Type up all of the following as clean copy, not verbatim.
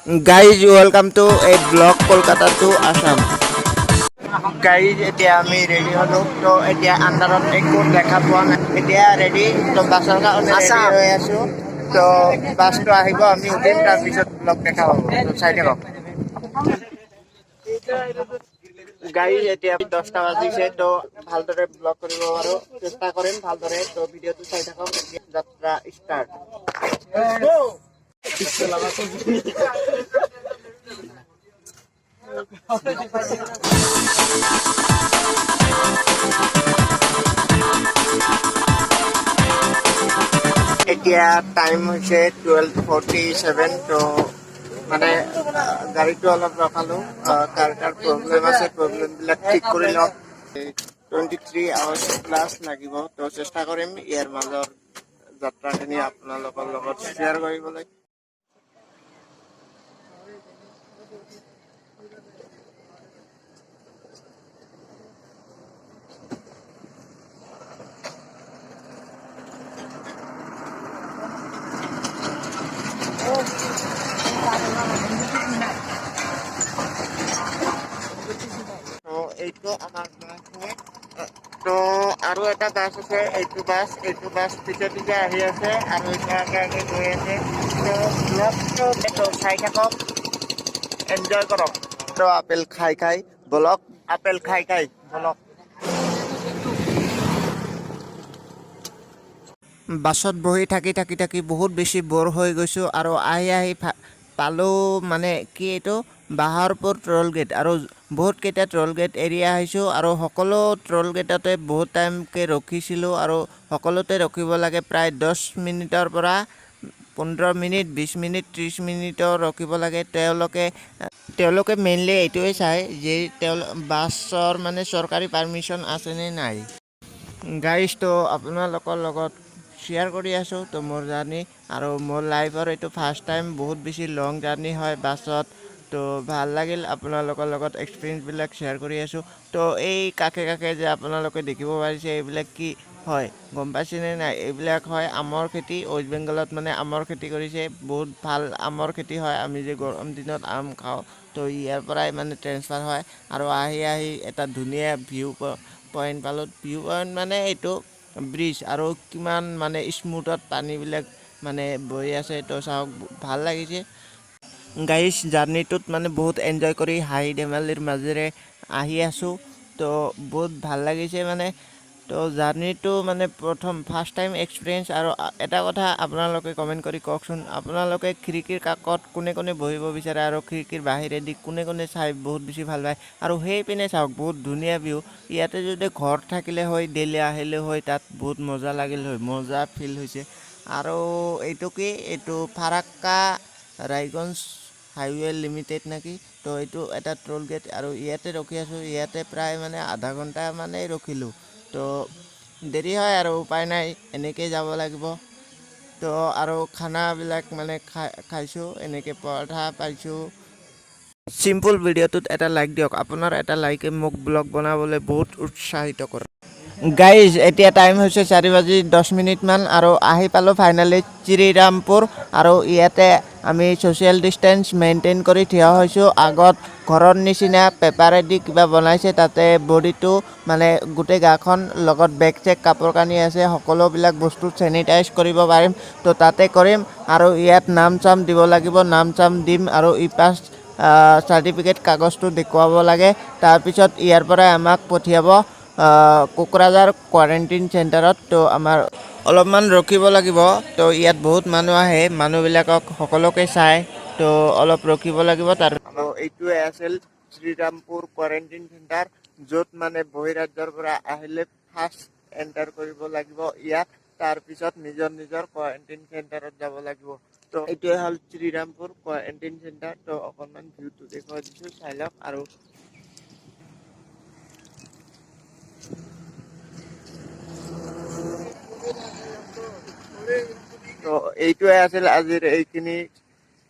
Guys, welcome to a vlog Kolkata to Assam. Guys, এতিয়া আমি ready হলো তো এতিয়া আন্দাৰত একো দেখা পোৱা নাই এতিয়া ৰেডি তো বাছৰ কাৰণে ৰেডি হৈ আছো তো বাছটো আহিব আমি উঠিম তাৰ পিছত ব্লগ দেখা পাব তো চাই থাকক গাইজ এতিয়া 10টা বাজিছে তো ভালদৰে ব্লগ কৰিব পাৰো চেষ্টা কৰিম ভালদৰে তো ভিডিঅ'টো চাই থাকক যাত্ৰা ষ্টাৰ্ট এতিয়া টাইম হৈছে 12:47 তো মানে গাড়ীটো অলপ ৰখালো কাৰ প্ৰব্লেম আছে প্ৰব্লেমবিলাক ঠিক কৰি লওঁ 23 আৱাৰ্ছ প্লাছ লাগিব তো চেষ্টা কৰিম ইয়াৰ মাজৰ যাত্ৰাখিনি আপোনালোকৰ লগত শ্বেয়াৰ কৰিবলৈ এইটো আমাৰ বাছ হয় তো আৰু এটা বাছ আছে এইটো বাছ পিছে পিছে আহি আছে আৰু এতিয়া আগে গৈ আছে তো ব্লগটো চাই থাকক এনজয় কৰক তো আপেল খাই বলক আপেল খাই বলক বাছত বহি থাকি বহুত বেছি বৰ হৈ গৈছোঁ আৰু আহি পালোঁ মানে কি এইটো বাহাৰপুৰ ট্ৰল গেট আৰু বহুতকেইটা ট্ৰল গেট এৰিয়া আহিছোঁ আৰু সকলো ট্ৰল গেটতে বহুত টাইমকৈ ৰখিছিলোঁ আৰু সকলোতে ৰখিব লাগে প্ৰায় 10 মিনিটৰ পৰা 15 মিনিট 20 মিনিট 30 মিনিটৰ ৰখিব লাগে তেওঁলোকে মেইনলি এইটোৱে চায় যে বাছৰ মানে চৰকাৰী পাৰ্মিশ্যন আছেনে নাই গাইজ তো আপোনালোকৰ লগত শ্বেয়াৰ কৰি আছোঁ তো মোৰ জাৰ্ণি আৰু মোৰ লাইফৰ এইটো ফাৰ্ষ্ট টাইম বহুত বেছি লং জাৰ্ণি হয় বাছত তো ভাল লাগিল আপোনালোকৰ লগত এক্সপিৰিয়েঞ্চবিলাক শ্বেয়াৰ কৰি আছোঁ তো এই কাষে যে আপোনালোকে দেখিব পাৰিছে এইবিলাক কি হয় গম পাইছেনে নাই এইবিলাক হয় আমৰ খেতি ৱেষ্ট বেংগলত মানে আমৰ খেতি কৰিছে বহুত ভাল আমৰ খেতি হয় আমি যে গৰম দিনত আম খাওঁ তো ইয়াৰ পৰাই মানে ট্ৰেন্সফাৰ হয় আৰু আহি এটা ধুনীয়া ভিউ পইণ্ট পালোঁ ভিউ পইণ্ট মানে এইটো ব্ৰিজ আৰু কিমান মানে স্মুথত পানীবিলাক মানে বৈ আছে তো চাওক ভাল লাগিছে গাইজ জাৰ্ণিটোত মানে বহুত এনজয় কৰি হাঁহি ধেমালিৰ মাজেৰে আহি আছোঁ তো বহুত ভাল লাগিছে মানে তো জাৰ্ণিটো মানে ফাৰ্ষ্ট টাইম এক্সপিৰিয়েঞ্চ আৰু এটা কথা আপোনালোকে কমেণ্ট কৰি কওকচোন আপোনালোকে খিৰিকীৰ কাষত কোনে বহিব বিচাৰে আৰু খিৰিকীৰ বাহিৰেদি কোনে চাই বহুত বেছি ভাল পায় আৰু সেইপিনে চাওক বহুত ধুনীয়া ভিউ ইয়াতে যদি ঘৰ থাকিলে হয় ডেইলি আহিলে হয় তাত বহুত মজা লাগিল হয় মজা ফিল হৈছে আৰু এইটো ফাৰাক্কা ৰায়গঞ্জ হাইৱে লিমিটেড নেকি তো এইটো এটা ট্ৰল গেট আৰু ইয়াতে ৰখি আছোঁ ইয়াতে প্ৰায় মানে আধা ঘণ্টা মানে ৰখিলোঁ তো দেৰি হয় আৰু উপায় নাই এনেকৈ যাব লাগিব তো আৰু খানাবিলাক মানে খাইছোঁ এনেকৈ পৰঠা পাইছোঁ চিম্পল ভিডিঅ'টোত এটা লাইক দিয়ক আপোনাৰ এটা লাইকে মোক ব্লগ বনাবলৈ বহুত উৎসাহিত কৰে গাইজ এতিয়া টাইম হৈছে 4:10 আৰু আহি পালোঁ ফাইনেলি শ্ৰীৰামপুৰ আৰু ইয়াতে আমি ছ'চিয়েল ডিষ্টেঞ্চ মেইনটেইন কৰি থিয় হৈছোঁ আগত ঘৰৰ নিচিনা পেপাৰেদি কিবা বনাইছে তাতে বডিটো মানে গোটেই গাখন লগত বেগ চেক কাপোৰ কানি আছে সকলোবিলাক বস্তু চেনিটাইজ কৰিব পাৰিম তো তাতে কৰিম আৰু ইয়াত নাম চাম দিব লাগিব নাম চাম দিম আৰু পাছ চাৰ্টিফিকেট কাগজটো দেখুৱাব লাগে তাৰপিছত ইয়াৰ পৰাই আমাক পঠিয়াব কোকৰাঝাৰ কোৱাৰেণ্টাইন চেণ্টাৰত তো আমাৰ অলপমান ৰখিব লাগিব তো ইয়াত বহুত মানুহ আহে মানুহবিলাকক সকলোকে চায় তো অলপ ৰখিব লাগিব তাৰ এইটোৱে আছিল শ্ৰীৰামপুৰ কোৱাৰেণ্টাইন চেণ্টাৰ য'ত মানে বহিৰাজ্যৰ পৰা আহিলে ফাৰ্ষ্ট এণ্টাৰ কৰিব লাগিব ইয়াত তাৰপিছত নিজৰ কোৱাৰেণ্টাইন চেণ্টাৰত যাব লাগিব তো এইটোৱে হ'ল শ্ৰীৰামপুৰ কোৱাৰেণ্টাইন চেণ্টাৰ তো অকণমান ভিউটো দেখুৱাই দিছোঁ চাই লওক আৰু তো এইটোৱে আছিল আজিৰ এইখিনি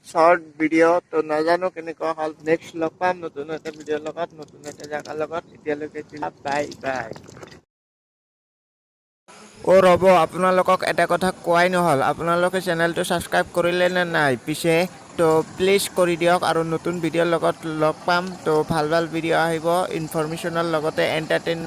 শৰ্ট ভিডিঅ' তো নাজানো কেনেকুৱা হ'ল নেক্সট লগ পাম নতুন এটা ভিডিঅ'ৰ লগত নতুন এটা জেগাৰ লগত এতিয়ালৈকে বাই ৰ'ব আপোনালোকক এটা কথা কোৱাই নহ'ল আপোনালোকে চেনেলটো ছাবস্ক্ৰাইব কৰিলে নে নাই পিছে তো প্লিজ কৰি দিয়ক আৰু নতুন ভিডিঅ'ৰ লগত লগ পাম তো ভাল ভিডিঅ' আহিব ইনফৰমেশ্যনৰ লগতে এণ্টাৰটেইন